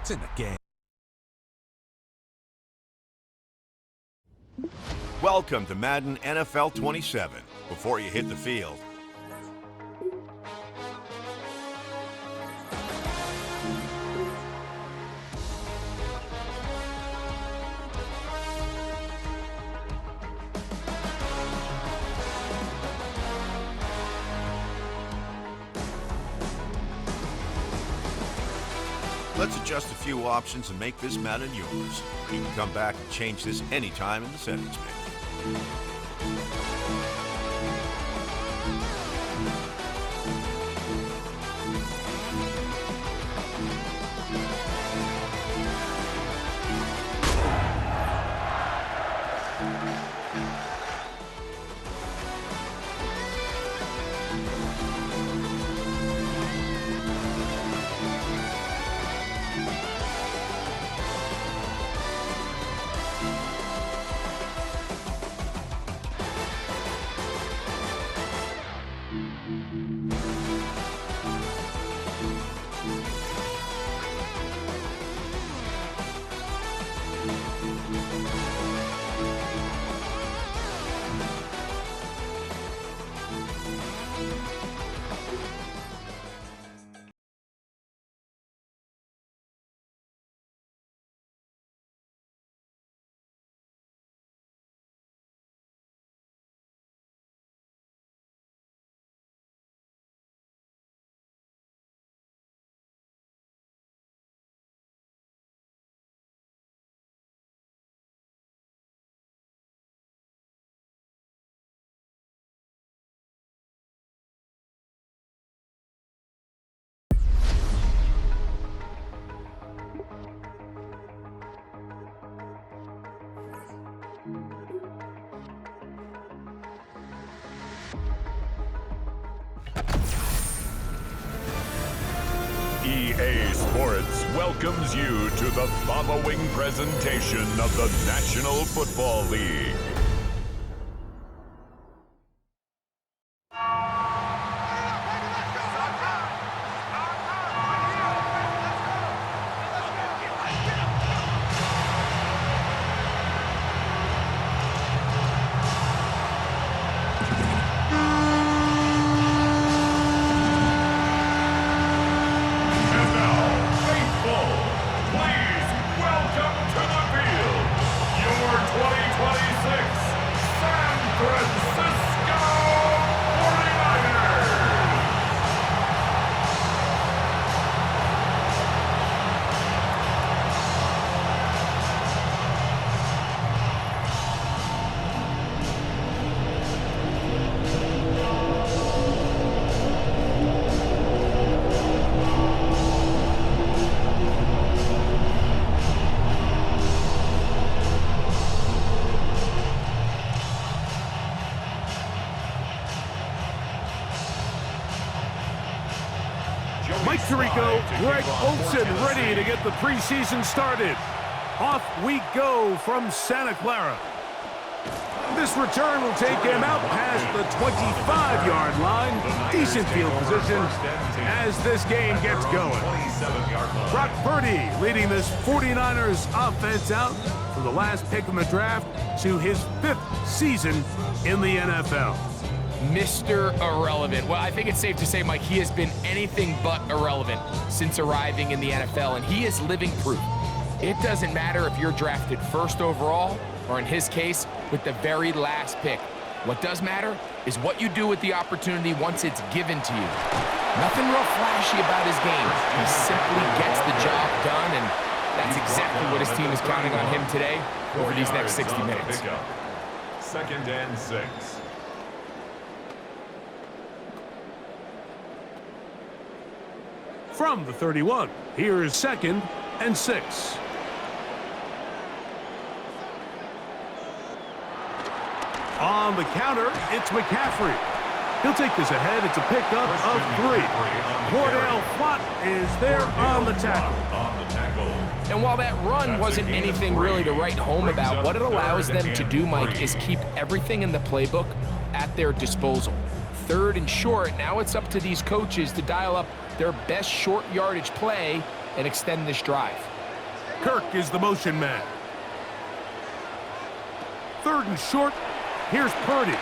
It's in the game. Welcome to Madden NFL 27. Before you hit the field, let's adjust a few options and make this Madden yours. You can come back and change this anytime in the settings menu. EA Sports welcomes you to the following presentation of the National Football League. Mike Tirico, Greg Olsen ready to get the preseason started. Off we go from Santa Clara. This return will take him out past the 25-yard line. Decent field position as this game gets going. Brock Purdy leading this 49ers offense out from the last pick in the draft to his 5th season in the NFL. Mr. Irrelevant. Well, I think it's safe to say, Mike, he has been anything but irrelevant since arriving in the NFL, and he is living proof. It doesn't matter if you're drafted first overall, or in his case, with the very last pick. What does matter is what you do with the opportunity once it's given to you. Nothing real flashy about his game. He simply gets the job done, and that's exactly what his team is counting on him today over these next 60 minutes. 2nd and 6. From the 31, here is 2nd and 6. On the counter, it's McCaffrey. He'll take this ahead. It's a pickup of 3. Cordell Flott is there on the tackle. And while that run wasn't anything really to write home about, what it allows them to do, Mike, is keep everything in the playbook at their disposal. 3rd and short, now it's up to these coaches to dial up their best short yardage play and extend this drive. Kirk is the motion man. 3rd and short. Here's Purdy.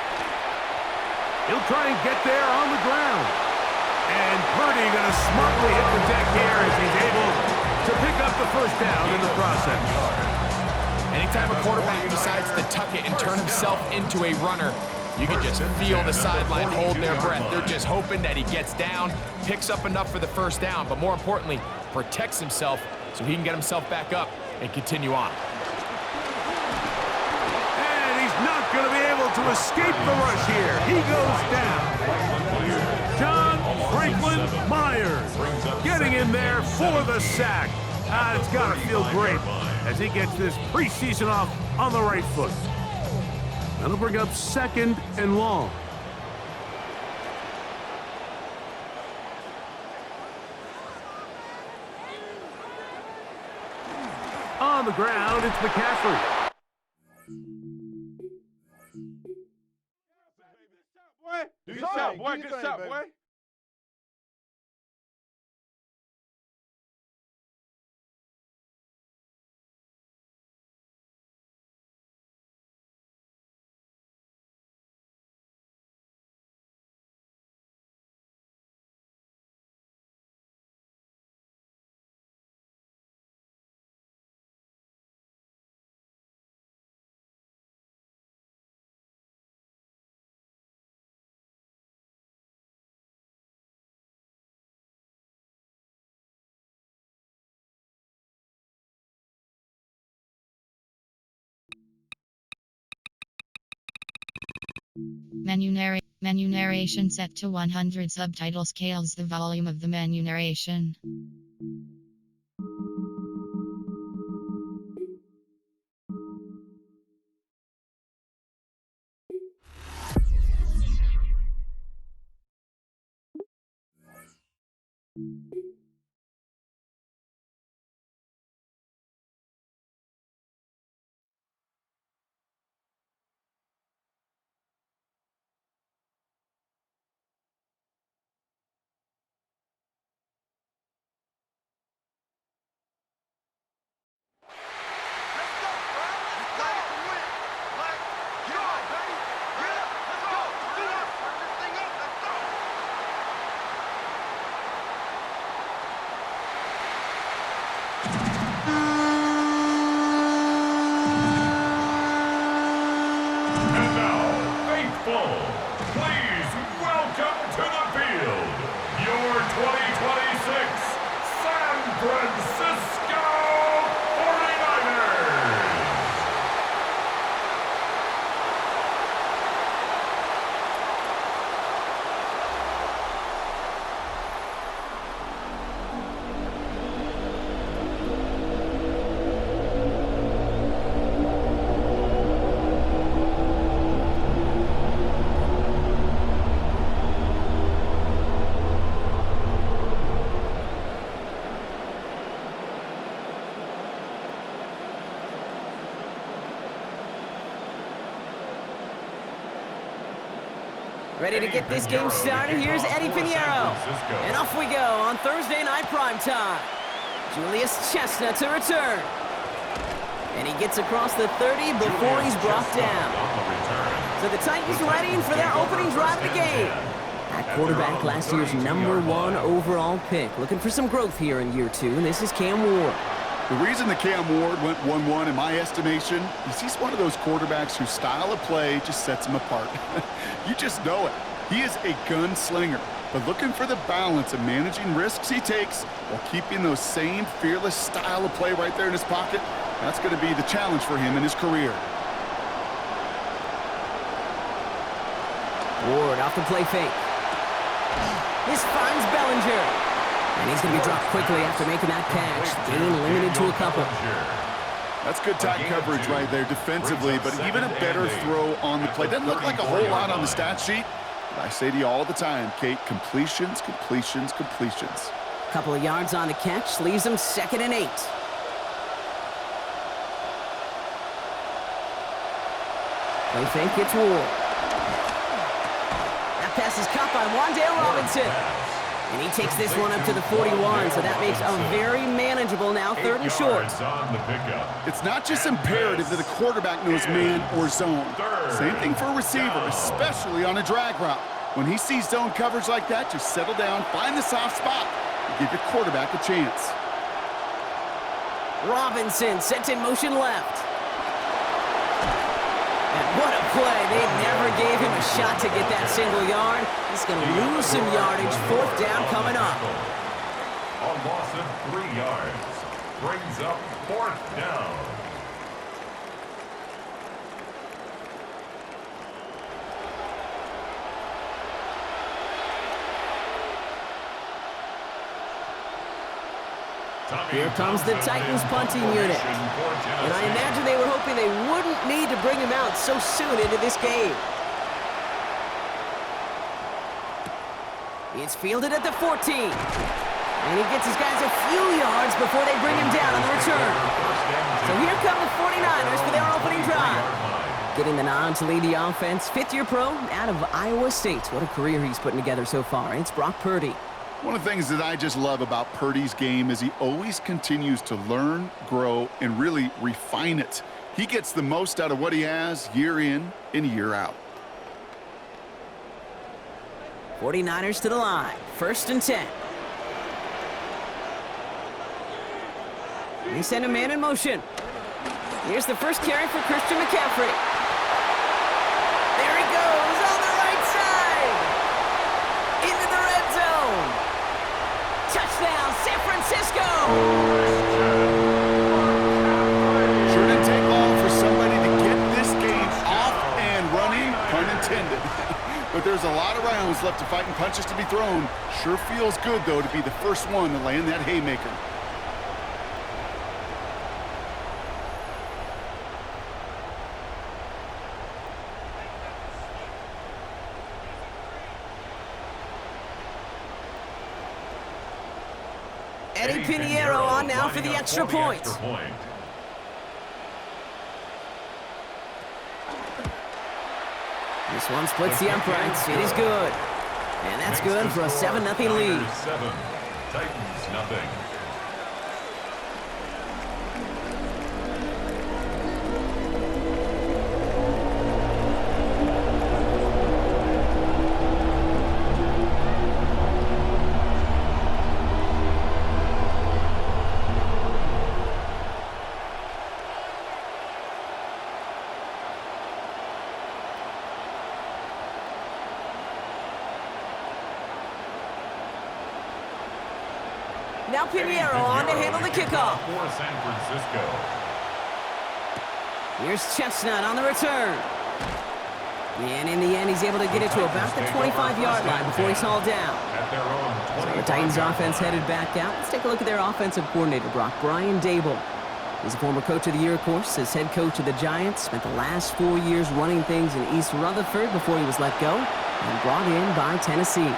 He'll try and get there on the ground. And Purdy going to smartly hit the deck here as he's able to pick up the first down in the process. Anytime a quarterback decides to tuck it and turn himself into a runner, you can just feel the sideline hold their breath. They're just hoping that he gets down, picks up enough for the first down, but more importantly, protects himself so he can get himself back up and continue on. And he's not going to be able to escape the rush here. He goes down. John Franklin Myers getting in there for the sack. It's got to feel great as he gets this preseason off on the right foot. That'll bring up 2nd and long. On the ground, it's McCaffrey. Do your shot, boy. Good shot, boy. Menu narration set to 100. Subtitle scales the volume of the menu narration. Ready to get this game started? Here's Eddie Pinheiro. And off we go on Thursday night primetime. Julius Chestnut to return. And he gets across the 30 before he's brought down. So the Titans ready for their opening drive of the game. That quarterback, last year's #1 overall pick. Looking for some growth here in year 2, and this is Cam Ward. The reason that Cam Ward went 1-1 in my estimation is he's one of those quarterbacks whose style of play just sets him apart. You just know it. He is a gunslinger, but looking for the balance of managing risks he takes while keeping those same fearless style of play right there in his pocket, that's going to be the challenge for him in his career. Ward off the play fake. This finds Bellinger. And he's going to be dropped quickly after making that catch. Gain limited to a couple. That's good tight coverage right there defensively, but even a better throw on the play. Doesn't look like a whole lot on the stat sheet, but I say to you all the time, Kate, completions, completions, completions. Couple of yards on the catch, leaves him 2nd and 8. Play fake, it's Ward. That pass is caught by Wan'Dale Robinson. And he takes this one up to the 41, so that makes a very manageable now 3rd and short. It's not just imperative that the quarterback knows man or zone. Same thing for a receiver, especially on a drag route. When he sees zone coverage like that, just settle down, find the soft spot, and give your quarterback a chance. Robinson sent in motion left. And what a play. They never gave him a shot to get that single yard. He's going to lose some yardage. 4th down coming up. A loss of 3 yards brings up 4th down. Here comes the Titans punting unit. And I imagine they were hoping they wouldn't need to bring him out so soon into this game. It's fielded at the 14. And he gets his guys a few yards before they bring him down on the return. So here come the 49ers for their opening drive. Getting the nod to lead the offense. 5th-year pro out of Iowa State. What a career he's putting together so far. It's Brock Purdy. One of the things that I just love about Purdy's game is he always continues to learn, grow, and really refine it. He gets the most out of what he has year in and year out. 49ers to the line. 1st and 10. They send a man in motion. Here's the first carry for Christian McCaffrey. There he goes on the right side. Into the red zone. Touchdown, San Francisco! Sure didn't take long for somebody to get this game off and running, pun intended. But there's a lot of rounds left to fight and punches to be thrown. Sure feels good, though, to be the first one to land that haymaker. Eddie Pinheiro on now for the extra point. This one splits the uprights. It is good. And that's good for a 7-0 lead. 7, Titans nothing. Now Pinheiro on to handle the kickoff. For San Francisco. Here's Chestnut on the return. And in the end, he's able to get it to about the 25-yard line before he's hauled down. So the Titans offense headed back out. Let's take a look at their offensive coordinator, Brock. Brian Dable. He's a former coach of the year, of course, as head coach of the Giants. Spent the last 4 years running things in East Rutherford before he was let go and brought in by Tennessee.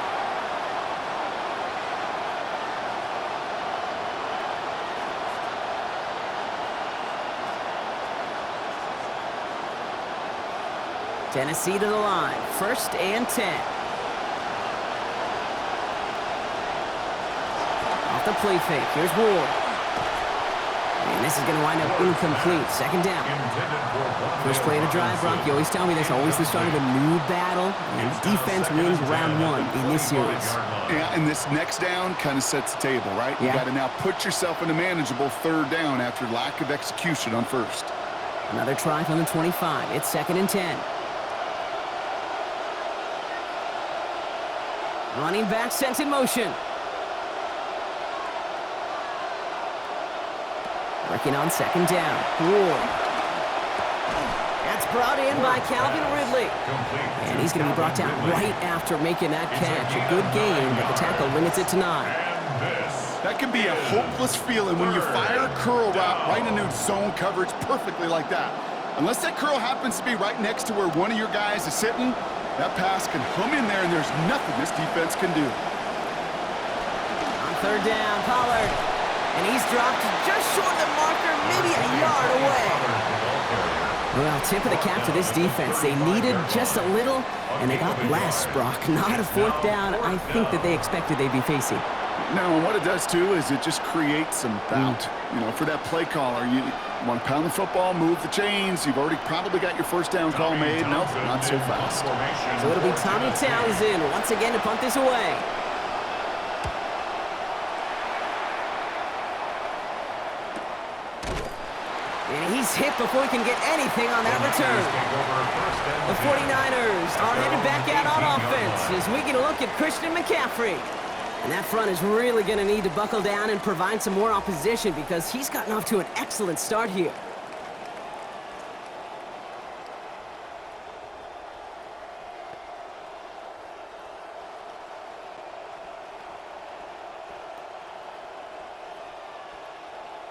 Tennessee to the line. 1st and 10. Off the play fake. Here's Ward. And this is going to wind up incomplete. 2nd down. First play of the drive, Brock. You always tell me that's always the start of a new battle. And defense wins round 1 in this series. Yeah, and this next down kind of sets the table, right? You got to now put yourself in a manageable 3rd down after lack of execution on 1st. Another try from the 25. It's 2nd and 10. Running back sent in motion. Working on 2nd down. Ward. That's brought in by Calvin Ridley. And he's going to be brought down right after making that catch. A good game, but the tackle limits it to 9. That can be a hopeless feeling when you fire a curl route right into zone coverage perfectly like that. Unless that curl happens to be right next to where one of your guys is sitting, that pass can hum in there, and there's nothing this defense can do. On 3rd down, Pollard. And he's dropped just short of the marker, maybe a yard away. Well, tip of the cap to this defense. They needed just a little, and they got less, Brock. Not a fourth down I think that they expected they'd be facing. No, and what it does, too, is it just creates some doubt. You know, for that play caller, you want to pound the football, move the chains. You've already probably got your first down call made. Nope, not so fast. So it'll be Tommy Townsend once again to punt this away. And he's hit before he can get anything on that return. The 49ers are headed back out on offense as we get a look at Christian McCaffrey. And that front is really going to need to buckle down and provide some more opposition because he's gotten off to an excellent start here.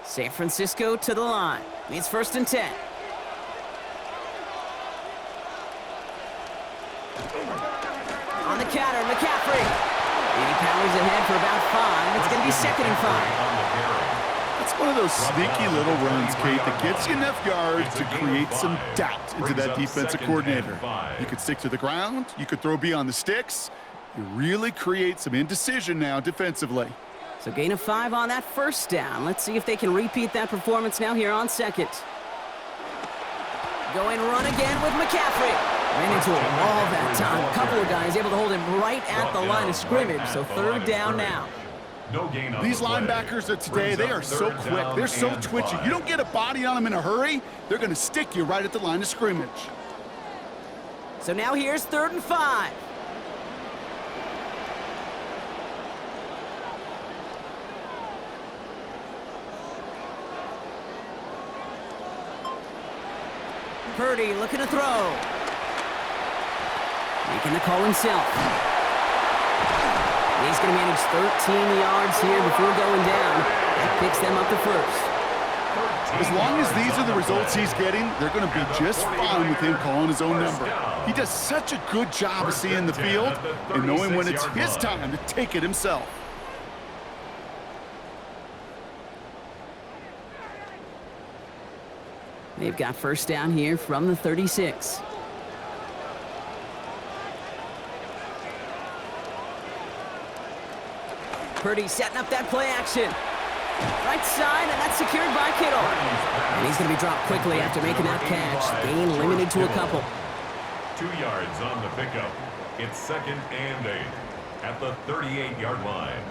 San Francisco to the line. It's 1st and 10. On the counter, McCaffrey. 80 powers ahead for about 5. It's going to be 2nd and 5. It's one of those sneaky little runs, Kate, that gets you enough yards to create some doubt into that defensive coordinator. You could stick to the ground. You could throw beyond the sticks. You really create some indecision now defensively. So gain of 5 on that first down. Let's see if they can repeat that performance now here on 2nd. Going run again with McCaffrey. Ran into a wall that time. A couple of guys able to hold him right at the line of scrimmage. So 3rd down now. These linebackers of today, they are so quick. They're so twitchy. You don't get a body on them in a hurry, they're going to stick you right at the line of scrimmage. So now here's 3rd and 5. Purdy looking to throw. Making the call himself. He's going to manage 13 yards here before going down. That picks them up to 1st. As long as these are the results he's getting, they're going to be just fine with him calling his own number. He does such a good job of seeing the field and knowing when it's his time to take it himself. They've got 1st down here from the 36. Purdy setting up that play action. Right side, and that's secured by Kittle. And he's going to be dropped quickly after making that catch. Gain limited to a couple. 2 yards on the pickup. It's 2nd and 8 at the 38-yard line.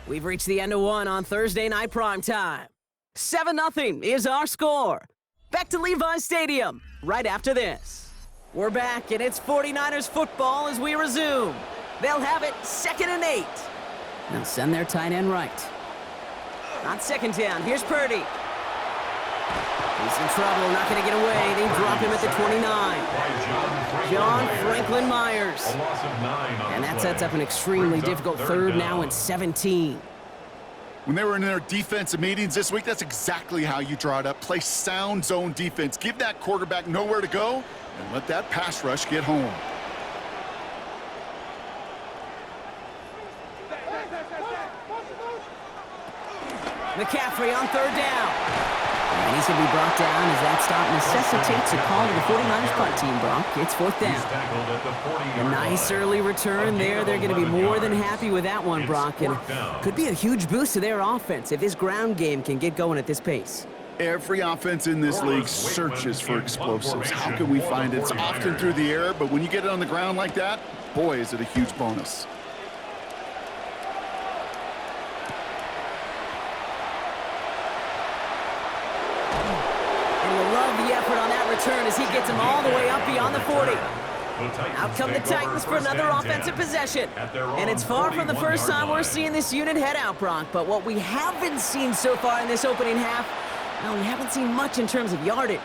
We've reached the end of 1 on Thursday night prime time. 7-0 is our score. Back to Levi's Stadium right after this. We're back, and it's 49ers football as we resume. They'll have it 2nd and 8. They'll send their tight end right. On 2nd down, here's Purdy. He's in trouble, not going to get away. They drop him at the 29. John Franklin Myers. And that sets up an extremely difficult 3rd now and 17. When they were in their defensive meetings this week, that's exactly how you draw it up. Play sound zone defense. Give that quarterback nowhere to go and let that pass rush get home. McCaffrey on 3rd down. And he's going to be brought down as that stop necessitates a call to the 49ers punt team, Brock. It's 4th down. A nice early return there. They're going to be more than happy with that one, Brock. And could be a huge boost to their offense if this ground game can get going at this pace. Every offense in this league searches for explosives. How can we find it? It's often through the air, but when you get it on the ground like that, boy, is it a huge bonus. Return as he gets him all the way up beyond the 40. Out come the Titans for another offensive possession. And it's far from the first time we're seeing this unit head out, Brock. But what we haven't seen so far in this opening half, well, we haven't seen much in terms of yardage.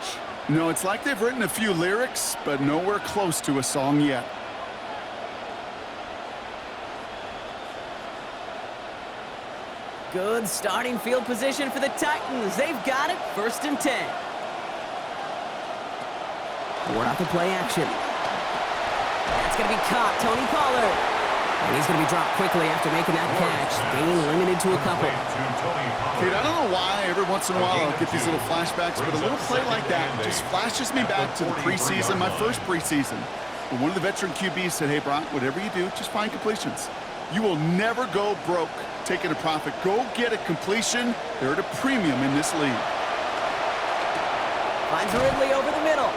No, it's like they've written a few lyrics, but nowhere close to a song yet. Good starting field position for the Titans. They've got it, 1st and 10. Ward out the play action. That's going to be caught. Tony Pollard. And he's going to be dropped quickly after making that catch. Gain limited to a couple. Kate, I don't know why every once in a while I'll get these little flashbacks, but a little play like that just flashes me back to the preseason, my first preseason. When one of the veteran QBs said, hey, Brock, whatever you do, just find completions. You will never go broke taking a profit. Go get a completion. They're at a premium in this league. Finds Ridley over the middle.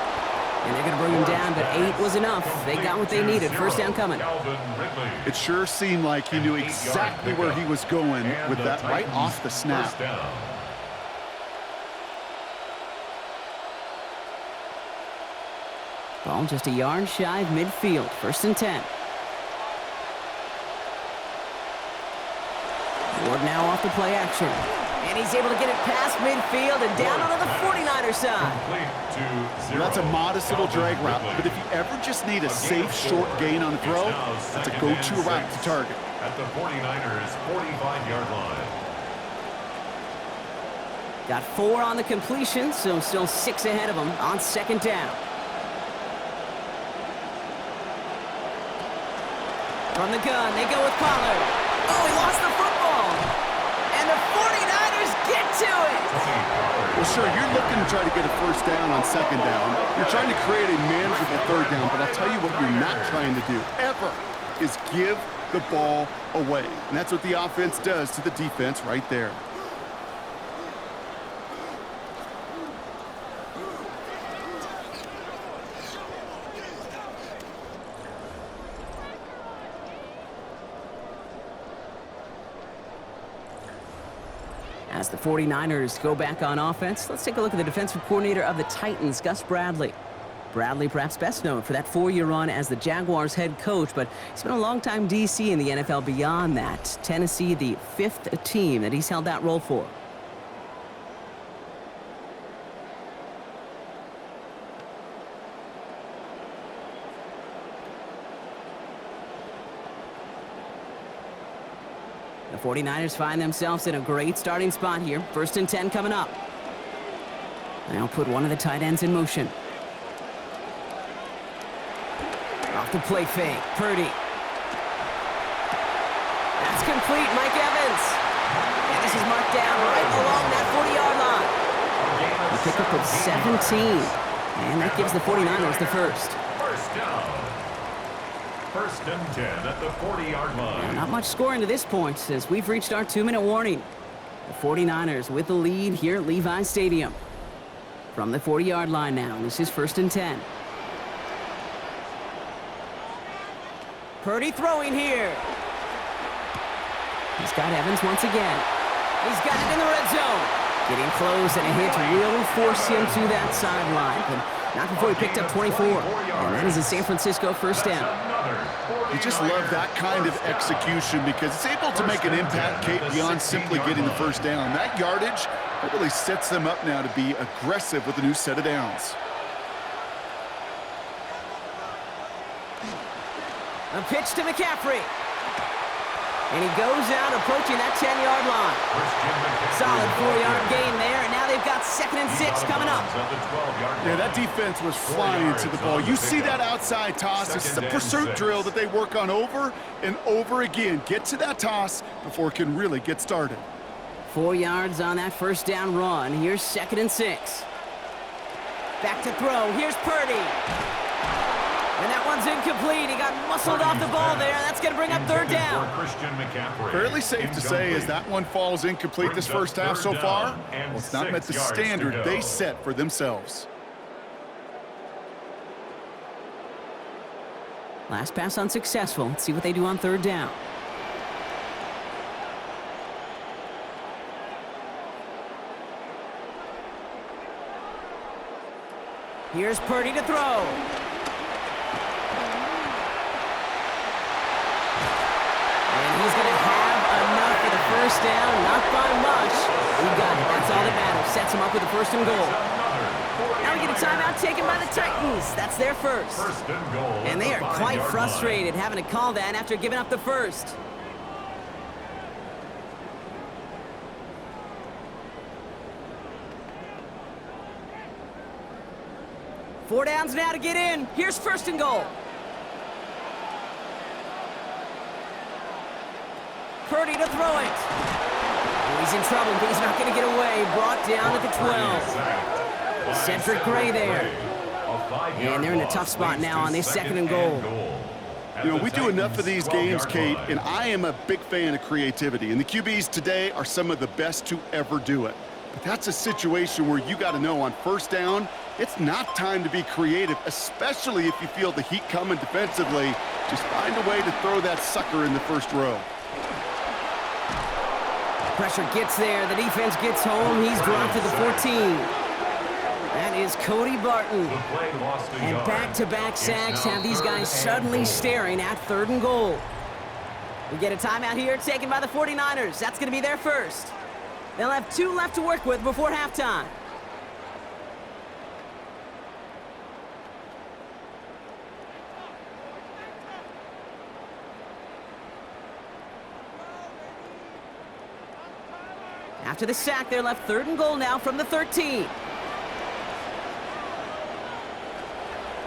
And they're going to bring him down, but 8 was enough. They got what they needed. First down coming. It sure seemed like he knew exactly where he was going with that right off the snap. Ball just a yard shy of midfield. First and 10. Ward now off the play action. And he's able to get it past midfield and down onto the 49er side. That's a modest little drag route, but if you ever just need a safe short gain on the throw, that's a go-to route to target. At the 49ers 45-yard line. Got 4 on the completion, so still 6 ahead of him on second down. From the gun, they go with Pollard. Oh, he lost the football. And the 49ers get to it. Well, sure, you're looking to try to get a first down on second down. You're trying to create a manageable third down, but I'll tell you what you're not trying to do, ever, is give the ball away. And that's what the offense does to the defense right there. As the 49ers go back on offense, let's take a look at the defensive coordinator of the Titans, Gus Bradley. Bradley perhaps best known for that 4-year run as the Jaguars head coach, but he's been a long-time DC in the NFL beyond that. Tennessee, the 5th team that he's held that role for. The 49ers find themselves in a great starting spot here. First and 10 coming up. They'll put one of the tight ends in motion. Off the play fake. Purdy. That's complete. Mike Evans. And this is marked down right along that 40-yard line. A pickup of 17. And that gives the 49ers the first. First down. First and 10 at the 40-yard line. Not much scoring to this point as we've reached our 2-minute warning. The 49ers with the lead here at Levi Stadium. From the 40-yard line now, this is first and 10. Purdy throwing here. He's got Evans once again. He's got it in the red zone. Getting close, and a hit will force him to that sideline. But not before he picked up 24. And that is a San Francisco first down. You just love that kind of execution because it's able to make an impact, Kate, beyond simply getting the first down. That yardage, that really sets them up now to be aggressive with a new set of downs. A pitch to McCaffrey. And he goes out approaching that 10-yard line. Solid 4-yard gain there, and now they've got 2nd and 6 coming up. Yeah, that defense was flying to the ball. You see that outside toss. This is a pursuit drill that they work on over and over again. Get to that toss before it can really get started. 4 yards on that first down run. Here's 2nd and 6. Back to throw. Here's Purdy. And that one's incomplete. He got muscled off the ball there. That's going to bring up 3rd down. Fairly safe to say as that one falls incomplete this first half so far. Well, it's not met the standard they set for themselves. Last pass unsuccessful. Let's see what they do on 3rd down. Here's Purdy to throw. He's going to have enough for the first down, not by much. He got it. That's all that matters. Sets him up with the 1st and goal. Now we get a timeout taken by the Titans. That's their first. And they are quite frustrated having to call that after giving up the first. Four downs now to get in. Here's 1st and goal. Purdy to throw it. Oh, he's in trouble, but he's not going to get away. Brought down at the 12. Cedric Gray there. And they're in a tough spot now on this 2nd and goal. You know, we do enough of these games, Kate, and I am a big fan of creativity. And the QBs today are some of the best to ever do it. But that's a situation where you got to know on 1st down, it's not time to be creative, especially if you feel the heat coming defensively. Just find a way to throw that sucker in the 1st row. Pressure gets there. The defense gets home. He's dropped to the 14. That is Cody Barton. And back-to-back sacks have these guys suddenly staring at 3rd and goal. We get a timeout here taken by the 49ers. That's going to be their first. They'll have 2 left to work with before halftime. After the sack, they're left 3rd and goal now from the 13.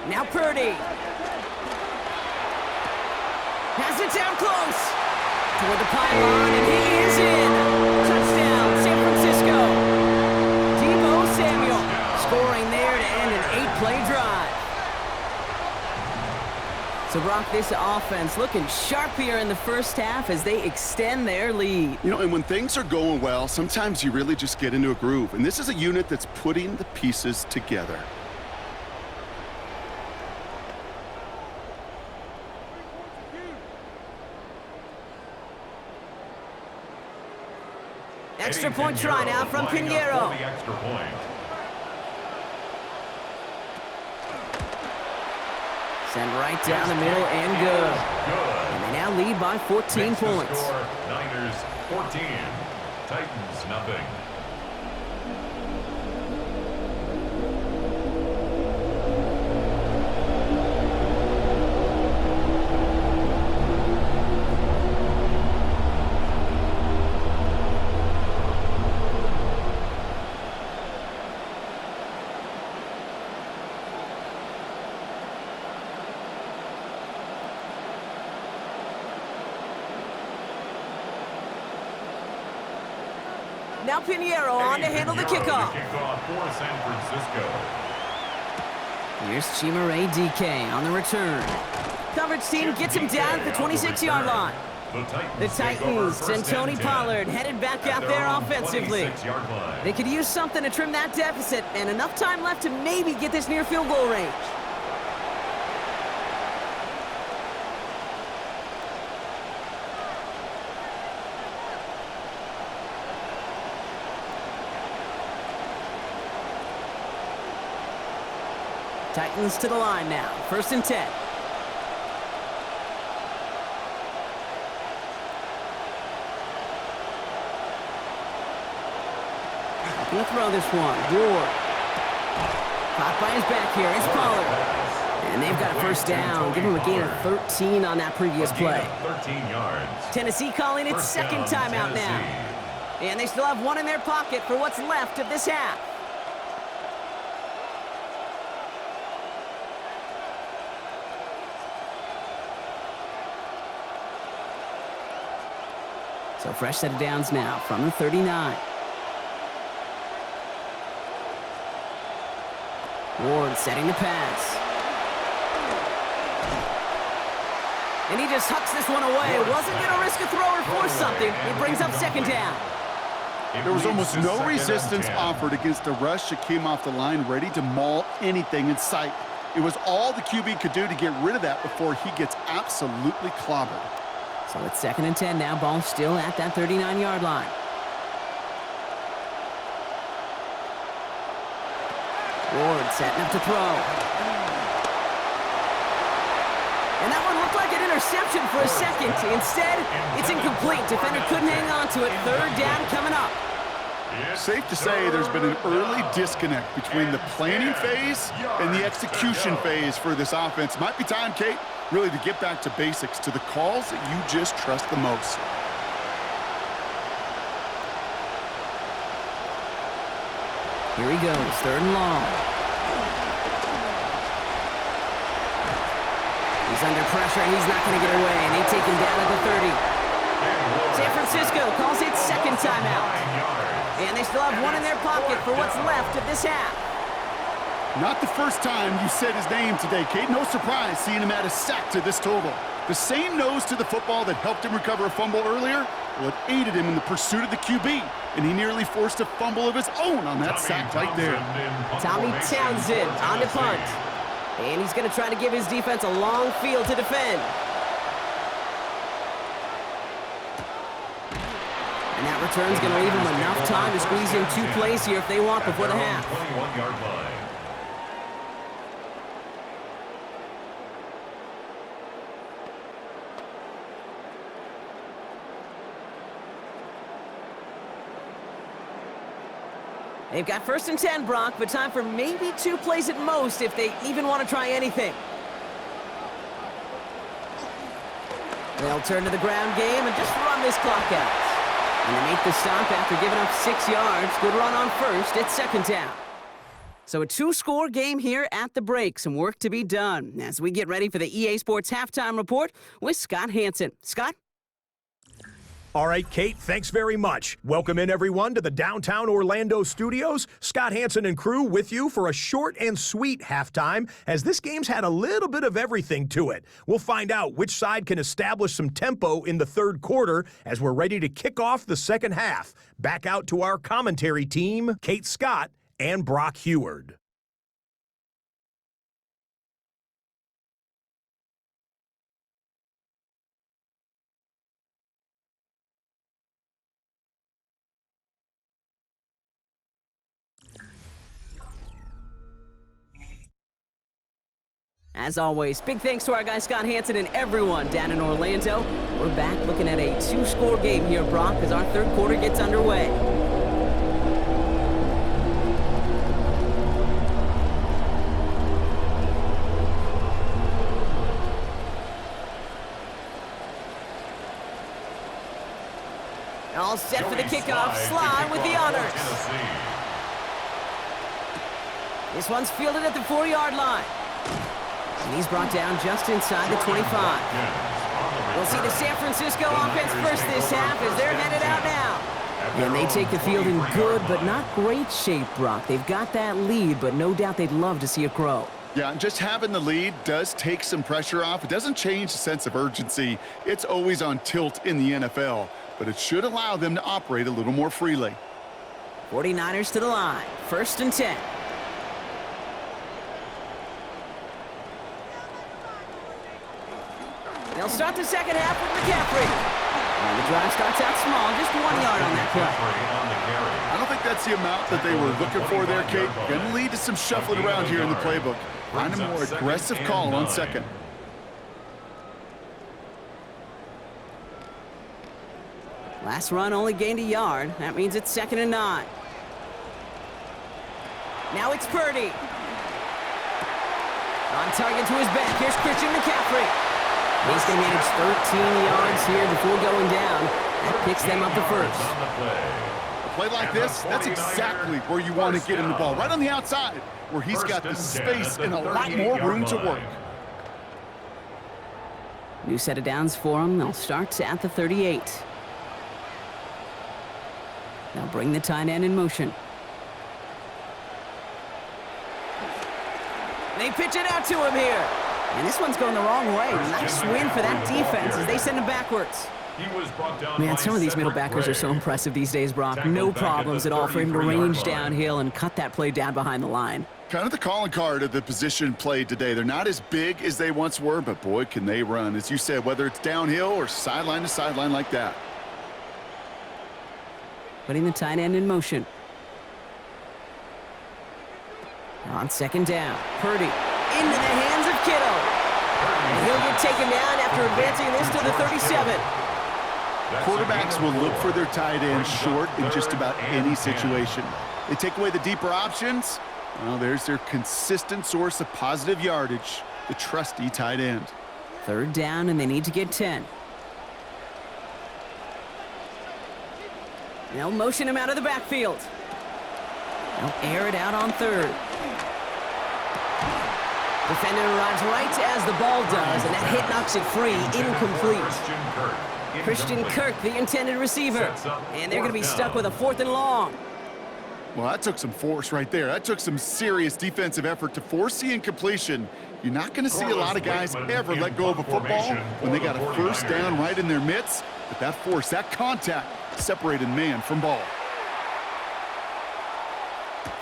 Now Purdy. Has it down close. Toward the pylon, and he is in. Touchdown, San Francisco. Deebo Samuel scoring there to end an 8-play drive. So, Brock, this offense looking sharp here in the 1st half as they extend their lead. You know, and when things are going well, sometimes you really just get into a groove. And this is a unit that's putting the pieces together. Extra point try now from Pinheiro. Send right down the middle and good. And they now lead by 14 points. Niners 14, Titans nothing. Now Pinheiro on to handle the kickoff. Kickoff for San Francisco. Here's Chimere DK on the return. Coverage team gets him down at the 26-yard line. The Titans and Tony Pollard headed back out there offensively. They could use something to trim that deficit, and enough time left to maybe get this near field goal range. Titans to the line now. 1st and 10. Going to throw this one. Ward. Caught by his back here. It's Pollard. And they've got a 1st down. Give him a gain of 13 on that previous play. 13 yards. Tennessee calling its 2nd timeout now. And they still have 1 in their pocket for what's left of this half. So fresh set of downs now from the 39. Ward setting the pass. And he just hucks this one away. Wasn't going to risk a throw or force something. It brings up 2nd down. There was almost no resistance offered against a rush that came off the line ready to maul anything in sight. It was all the QB could do to get rid of that before he gets absolutely clobbered. So it's 2nd and 10 now. Ball still at that 39-yard line. Ward setting up to throw. And that one looked like an interception for a second. Instead, it's incomplete. Defender couldn't hang on to it. 3rd down coming up. Safe to say there's been an early disconnect between the planning phase and the execution phase for this offense. Might be time, Kate, really to get back to basics, to the calls that you just trust the most. Here he goes, 3rd and long. He's under pressure, and he's not going to get away, and they take him down at the 30. San Francisco calls it second timeout. And they still have one in their pocket for what's left of this half. Not the first time you said his name today, Kate. No surprise seeing him add a sack to this total. The same nose to the football that helped him recover a fumble earlier, well, it aided him in the pursuit of the QB, and he nearly forced a fumble of his own on that sack right there. Tommy Townsend on the punt. And he's going to try to give his defense a long field to defend. And that return's going to leave them enough time to squeeze in 2 plays here if they want before the half. 21-yard line. They've got 1st and 10, Brock, but time for maybe 2 plays at most if they even want to try anything. They'll turn to the ground game and just run this clock out. And they make the stop after giving up 6 yards. Good run on first. It's second down. So a 2-score game here at the break. Some work to be done as we get ready for the EA Sports Halftime Report with Scott Hansen. Scott? All right, Kate, thanks very much. Welcome in, everyone, to the downtown Orlando studios. Scott Hansen and crew with you for a short and sweet halftime, as this game's had a little bit of everything to it. We'll find out which side can establish some tempo in the third quarter as we're ready to kick off the second half. Back out to our commentary team, Kate Scott and Brock Heward. As always, big thanks to our guy Scott Hansen and everyone down in Orlando. We're back looking at a 2-score game here, Brock, as our third quarter gets underway. All set for the kickoff. Sly with the honors. This one's fielded at the 4-yard line. And he's brought down just inside the 25. We'll see the San Francisco offense first this half as they're headed out now. And they take the field in good but not great shape, Brock. They've got that lead, but no doubt they'd love to see it grow. Yeah, just having the lead does take some pressure off. It doesn't change the sense of urgency. It's always on tilt in the NFL, but it should allow them to operate a little more freely. 49ers to the line. 1st and 10. They'll start the second half with McCaffrey. And the drive starts out small, just 1 yard on that play. I don't think that's the amount that they were looking for there, Kate. Going to lead to some shuffling around here in the playbook. Find a more aggressive call on second. Last run only gained a yard. That means it's 2nd and 9. Now it's Purdy. On target to his back. Here's Christian McCaffrey. He's going to manage 13 yards here before going down. That picks them up the first. A play like this, that's exactly where you want to get him the ball. Right on the outside, where he's got the space and a lot more room to work. New set of downs for them. They'll start at the 38. They'll bring the tight end in motion. They pitch it out to him here. And this one's going the wrong way. Nice win for that defense as they send him backwards. Man, some of these middle backers are so impressive these days, Brock. No problems at all for him to range downhill and cut that play down behind the line. Kind of the calling card of the position played today. They're not as big as they once were, but boy, can they run. As you said, whether it's downhill or sideline to sideline like that. Putting the tight end in motion. On 2nd down, Purdy into the hands of Kittle. And he'll get taken down after advancing this to the 37. Quarterbacks will look for their tight end short in just about any situation. They take away the deeper options. Well, there's their consistent source of positive yardage, the trusty tight end. 3rd down, and they need to get 10. They'll motion him out of the backfield. They'll air it out on 3rd. Defender arrives right as the ball does, and that hit knocks it free, incomplete. Christian Kirk, the intended receiver. And they're going to be stuck with a 4th and long. Well, that took some force right there. That took some serious defensive effort to force the incompletion. You're not going to see a lot of guys ever let go of a football when they got a first down right in their midst. But that force, that contact, separated man from ball.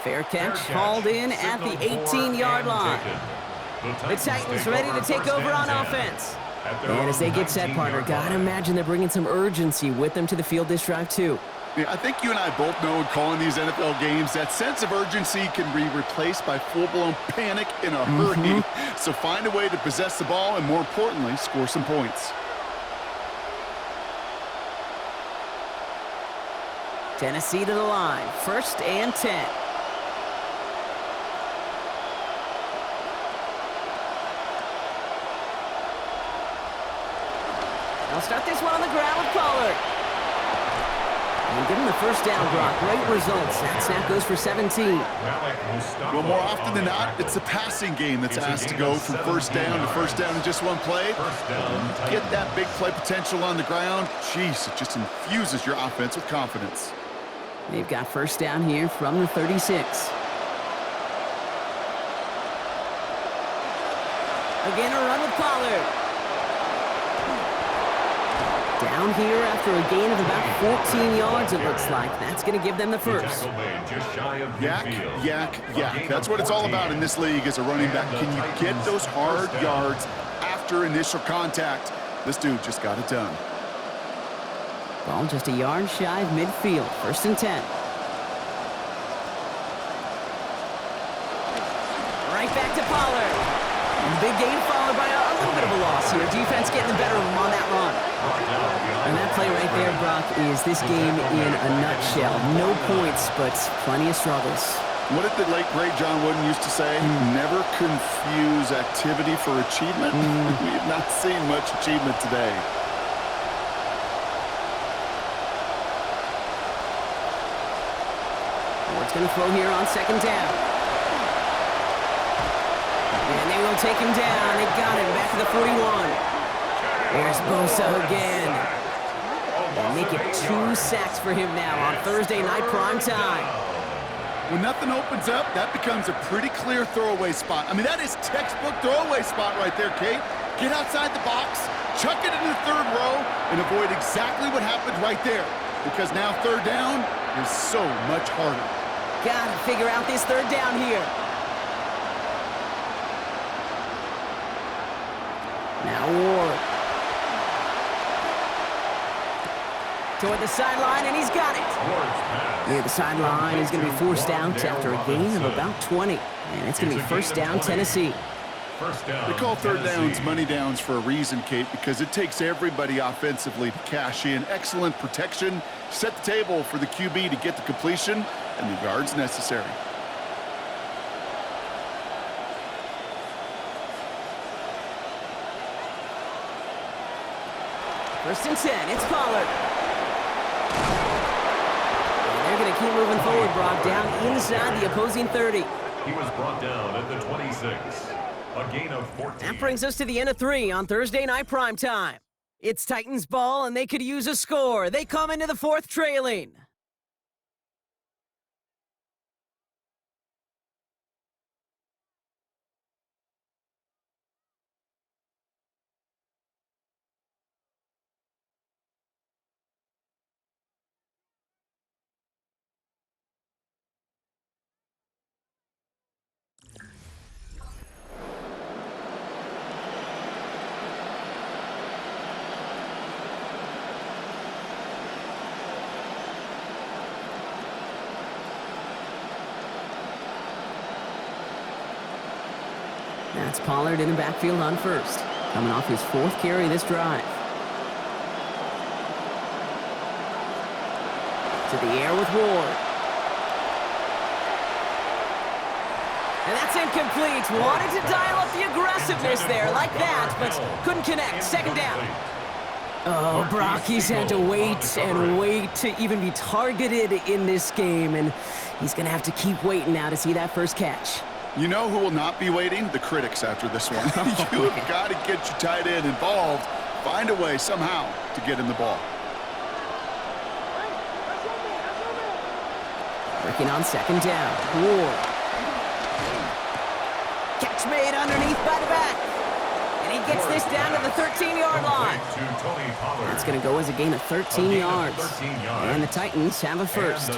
Fair catch hauled in at the 18-yard line. The Titans ready to take over on offense. And as they get set, partner, gotta imagine they're bringing some urgency with them to the field this drive, too. Yeah, I think you and I both know in calling these NFL games, that sense of urgency can be replaced by full-blown panic in a hurry. So find a way to possess the ball and, more importantly, score some points. Tennessee to the line, 1st and 10. They'll start this one on the ground with Pollard. And give him the first down, Brock. Great results. That snap goes for 17. Well, more often than not, it's the passing game that's asked to go from first down to first down in just one play. Get that big play potential on the ground. Jeez, it just infuses your offense with confidence. They've got first down here from the 36. Again, a run with Pollard. Down here after a gain of about 14 yards, it looks like. That's going to give them the first. Yak, yak, yak. That's what it's all about in this league as a running back. Can you get those hard yards after initial contact? This dude just got it done. Ball just a yard shy of midfield. 1st and 10. Right back to Pollard. And big gain followed by a little bit of a loss here. Defense getting the better of him on that run. And that play right there, Brock, is this game in a nutshell. No points, but plenty of struggles. What did the late, great John Wooden used to say? Never confuse activity for achievement. We have not seen much achievement today. Ward's going to throw here on 2nd down. And they will take him down. They got him back to the 41. There's Bosa again. And make it 2 sacks for him now on Thursday night prime time. When nothing opens up, that becomes a pretty clear throwaway spot. I mean, that is textbook throwaway spot right there, Kate. Get outside the box, chuck it into the 3rd row, and avoid exactly what happened right there. Because now 3rd down is so much harder. Gotta figure out this 3rd down here. Now Ward. Toward the sideline, and he's got it. Near the sideline, he's going to be forced out after a gain of about 20. And it's going to be 1st down, Tennessee. They call 3rd downs money downs for a reason, Kate, because it takes everybody offensively to cash in. Excellent protection, set the table for the QB to get the completion and the yards necessary. First and 10, it's Pollard. And they're going to keep moving forward, Brock, down inside the opposing 30. He was brought down at the 26. A gain of 14. That brings us to the end of 3 on Thursday night prime time. It's Titans ball, and they could use a score. They come into the 4th trailing. That's Pollard in the backfield on first. Coming off his 4th carry this drive. To the air with Ward. And that's incomplete. Wanted to dial up the aggressiveness there like that, but couldn't connect. 2nd down. Oh, Brock, he's had to wait and wait to even be targeted in this game, and he's going to have to keep waiting now to see that first catch. You know who will not be waiting? The critics after this one. You have got to get your tight end involved. Find a way somehow to get him the ball. Working on second down. Ward. Catch made underneath by the back. And he gets this down to the 13-yard line. That's going to go as a gain of 13 yards. And the Titans have a first.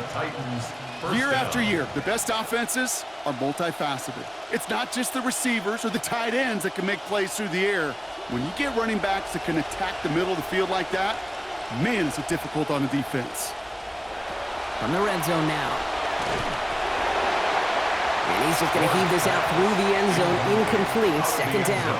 Year after year, the best offenses are multifaceted. It's not just the receivers or the tight ends that can make plays through the air. When you get running backs that can attack the middle of the field like that, man, is it difficult on the defense. From the red zone now. And he's just going to heave this out through the end zone. Incomplete. Second down.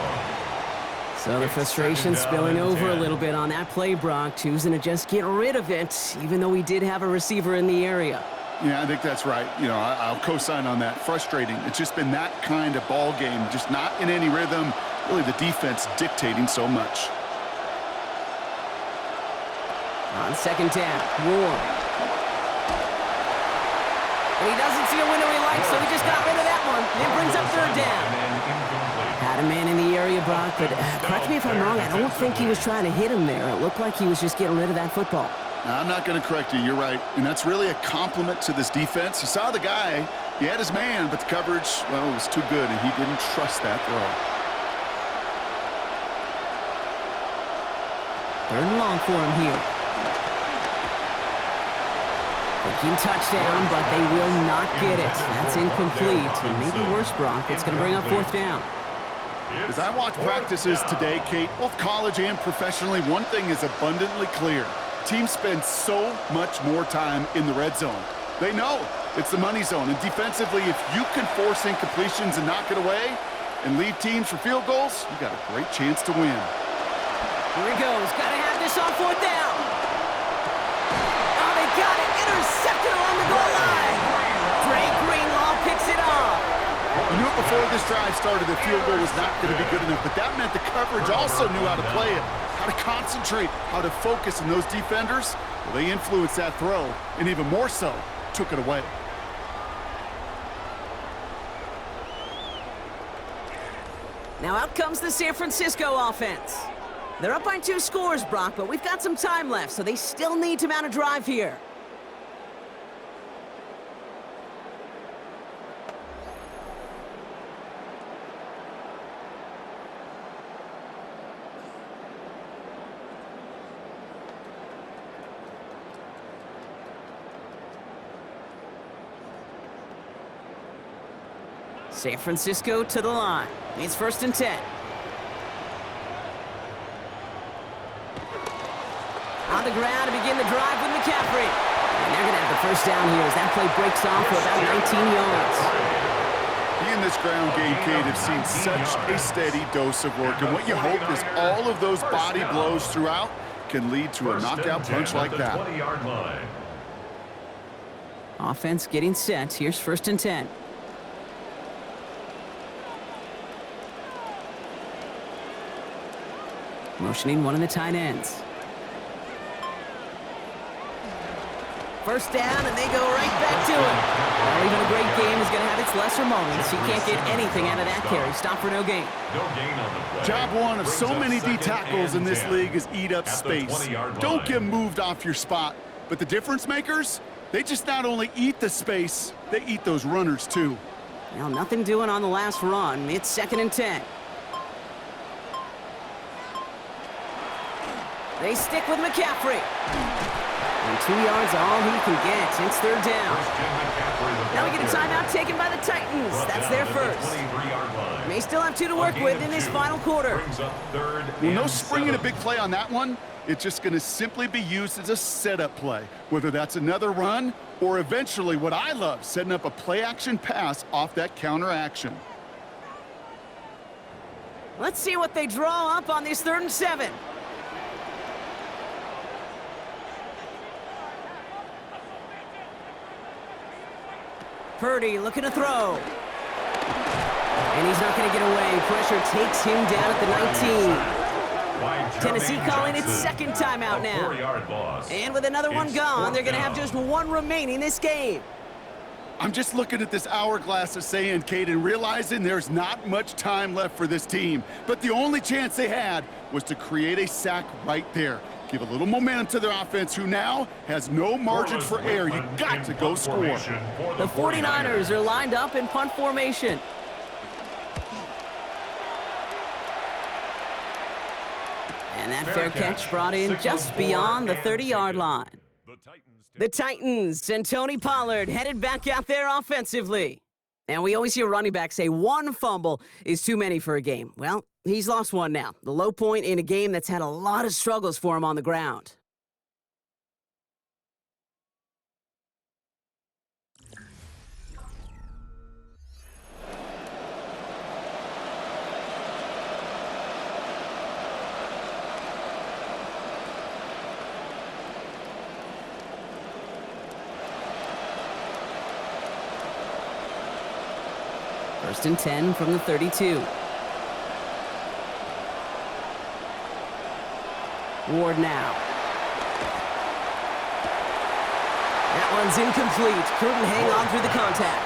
So the frustration spilling over a little bit on that play, Brock. Choosing to just get rid of it, even though we did have a receiver in the area. Yeah, I think that's right. You know, I'll co-sign on that. Frustrating. It's just been that kind of ball game, just not in any rhythm. Really, the defense dictating so much. On second down, Ward. And he doesn't see a window he likes, so he just got rid of that one. It brings up third down. Had a man in the area, Brock, but correct me if I'm wrong, I don't think he was trying to hit him there. It looked like he was just getting rid of that football. Now, I'm not going to correct you. You're right. And that's really a compliment to this defense. You saw the guy. He had his man, but the coverage, well, it was too good, and he didn't trust that throw. Third and long for him here. Thinking touchdown, but they will not get it. That's incomplete. And maybe worse, Brock. It's going to bring up fourth down. As I watch practices today, Kate, both college and professionally, one thing is abundantly clear. Teams spend so much more time in the red zone. They know it's the money zone. And defensively, if you can force incompletions and knock it away and leave teams for field goals, you got a great chance to win. Here he goes. Got to have this on fourth down. Oh, they got it. Intercepted along the goal line. Dre Greenlaw picks it off. You knew before this drive started the field goal was not going to be good enough, but that meant the coverage also knew how to play it, how to concentrate, how to focus, and those defenders, well, they influenced that throw, and even more so, took it away. Now out comes the San Francisco offense. They're up by 2 scores, Brock, but we've got some time left, so they still need to mount a drive here. San Francisco to the line. It's first and 10. On the ground to begin the drive with McCaffrey. And they're going to have the first down here as that play breaks off for about 19 yards. He and this ground game, Kate, have seen such a steady dose of work. And what you hope is all of those body blows throughout can lead to a knockout punch like that. Offense getting set. Here's first and 10. Motioning one of the tight ends. First down, and they go right back to him. Well, even a great game is going to have its lesser moments. He can't get anything out of that carry. Stop for no gain. Job one of so many D tackles in this league is eat up space. Don't get moved off your spot. But the difference makers, they just not only eat the space, they eat those runners too. Well, nothing doing on the last run. It's second and 10. They stick with McCaffrey. And 2 yards all he can get. It's third down. Now we get a timeout taken by the Titans. That's their first. May still have 2 to work with in this final quarter. Well, no springing a big play on that one. It's just going to simply be used as a setup play, whether that's another run or eventually what I love, setting up a play-action pass off that counter action. Let's see what they draw up on this 3rd and 7. Purdy looking to throw. And he's not going to get away. Pressure takes him down at the 19. Tennessee calling its second timeout now. And with another one gone, they're going to have just 1 remaining this game. I'm just looking at this hourglass of sand, Kate, and realizing there's not much time left for this team. But the only chance they had was to create a sack right there. Give a little momentum to their offense, who now has no margin for error. You got to go score. The 49ers are lined up in punt formation. And that fair catch brought in just beyond the 30-yard line. The Titans and Tony Pollard headed back out there offensively. And we always hear running backs say one fumble is too many for a game. Well, he's lost one now. The low point in a game that's had a lot of struggles for him on the ground. First and 10 from the 32. Ward now. That one's incomplete. Couldn't hang on through the contact.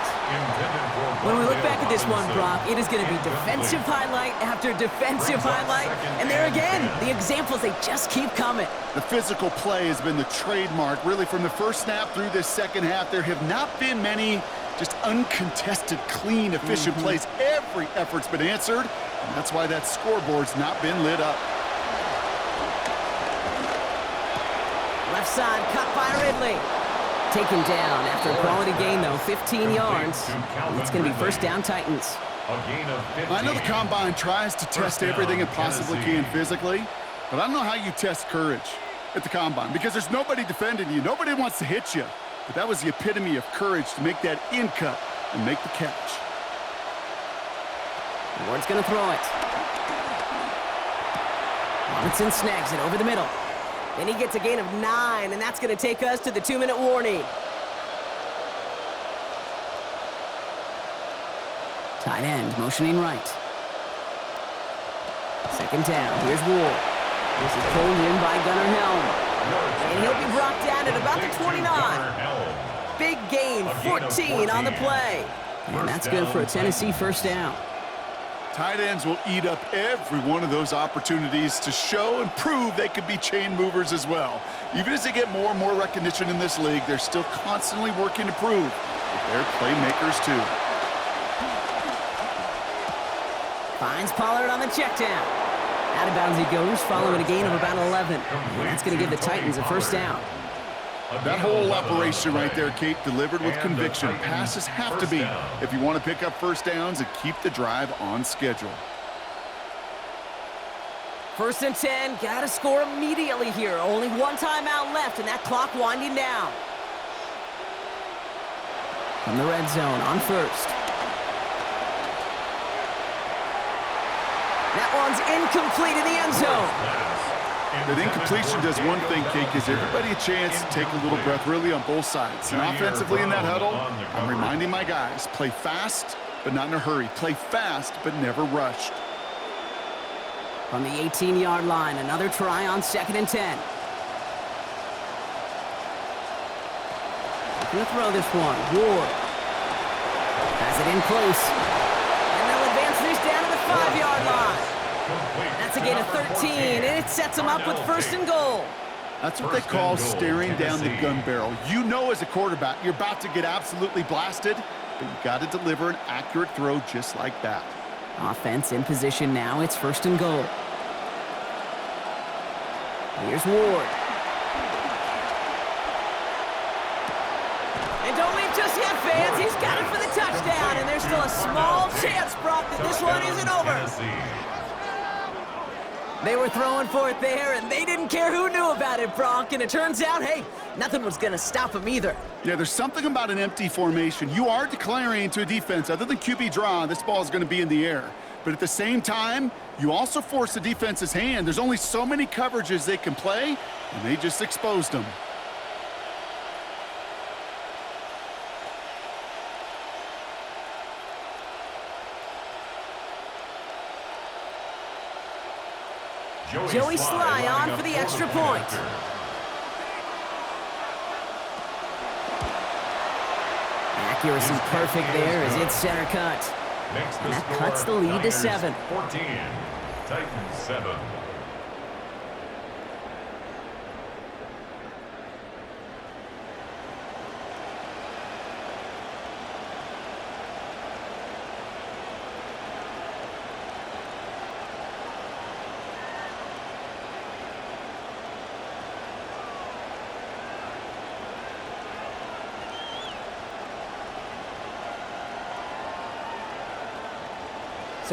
When we look back at this one, Brock, it is going to be defensive highlight after defensive highlight. And there again, the examples, they just keep coming. The physical play has been the trademark. Really, from the first snap through this second half, there have not been many just uncontested, clean, efficient plays. Every effort's been answered, and that's why that scoreboard's not been lit up. Left side, cut by Ridley. Taken down after a quality gain, though, 15 yards. It's going to be first down, Titans. I know the Combine tries to test everything it possibly can physically, but I don't know how you test courage at the Combine, because there's nobody defending you. Nobody wants to hit you. But that was the epitome of courage to make that in cut and make the catch. Ward's going to throw it. Robinson snags it over the middle. Then he gets a gain of 9, and that's going to take us to the 2-minute warning. Tight end motioning right. Second down. Here's Ward. This is pulled in by Gunnar Helm. And he'll be brought down at about the 29. Big gain, 14 on the play. And that's good for a Tennessee first down. Tight ends will eat up every one of those opportunities to show and prove they could be chain movers as well. Even as they get more and more recognition in this league, they're still constantly working to prove that they're playmakers too. Finds Pollard on the check down. Out of bounds he goes, following a gain of about 11. And that's going to give the Titans a first down. That whole operation right there, Kate, delivered with conviction. Passes have to be if you want to pick up first downs and keep the drive on schedule. First and 10, got to score immediately here. Only one timeout left, and that clock winding down. From the red zone on first. That one's incomplete in the end zone. That incompletion does one thing, Kate, gives everybody a chance to take a little breath, really, on both sides. And offensively in that huddle, I'm reminding my guys, play fast, but not in a hurry. Play fast, but never rushed. From the 18-yard line, another try on second and 10. Going to throw this one. Ward has it in close. And they'll advance this down to the 5-yard line. That's a gain of 13, and it sets them up with first and goal. That's what they call staring down the gun barrel. You know as a quarterback, you're about to get absolutely blasted, but you got to deliver an accurate throw just like that. Offense in position now. It's first and goal. Here's Ward. And don't leave just yet, fans. He's got it for the touchdown, and there's still a small chance, Brock, that this one isn't over. They were throwing for it there, and they didn't care who knew about it, Brock. And it turns out, hey, nothing was going to stop them either. Yeah, there's something about an empty formation. You are declaring to a defense, other than QB draw, this ball is going to be in the air. But at the same time, you also force the defense's hand. There's only so many coverages they can play, and they just exposed them. Joey Sly on for the extra point. Accuracy perfect there as it's center cut. And that cuts the lead to 7. 14. Titans 7.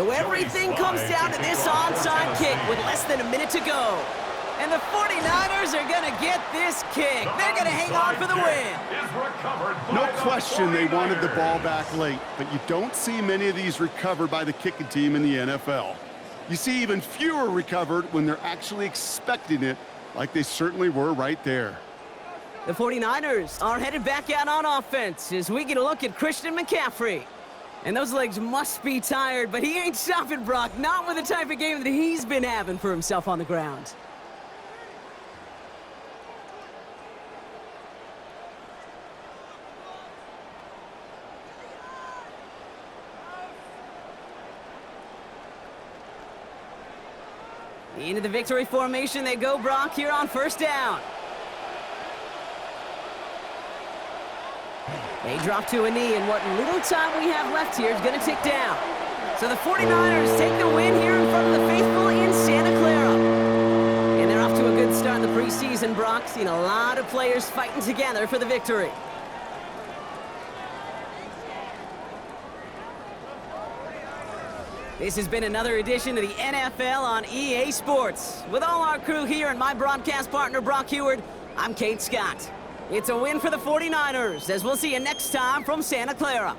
So everything comes down to this onside kick with less than a minute to go. And the 49ers are going to get this kick. They're going to hang on for the win. No question they wanted the ball back late, but you don't see many of these recovered by the kicking team in the NFL. You see even fewer recovered when they're actually expecting it, like they certainly were right there. The 49ers are headed back out on offense as we get a look at Christian McCaffrey. And those legs must be tired, but he ain't stopping, Brock. Not with the type of game that he's been having for himself on the ground. Into the victory formation they go, Brock, here on first down. They drop to a knee, and what little time we have left here is going to tick down. So the 49ers take the win here in front of the faithful in Santa Clara. And they're off to a good start in the preseason, Brock. Seen a lot of players fighting together for the victory. This has been another edition of the NFL on EA Sports. With all our crew here and my broadcast partner, Brock Heward, I'm Kate Scott. It's a win for the 49ers, as we'll see you next time from Santa Clara.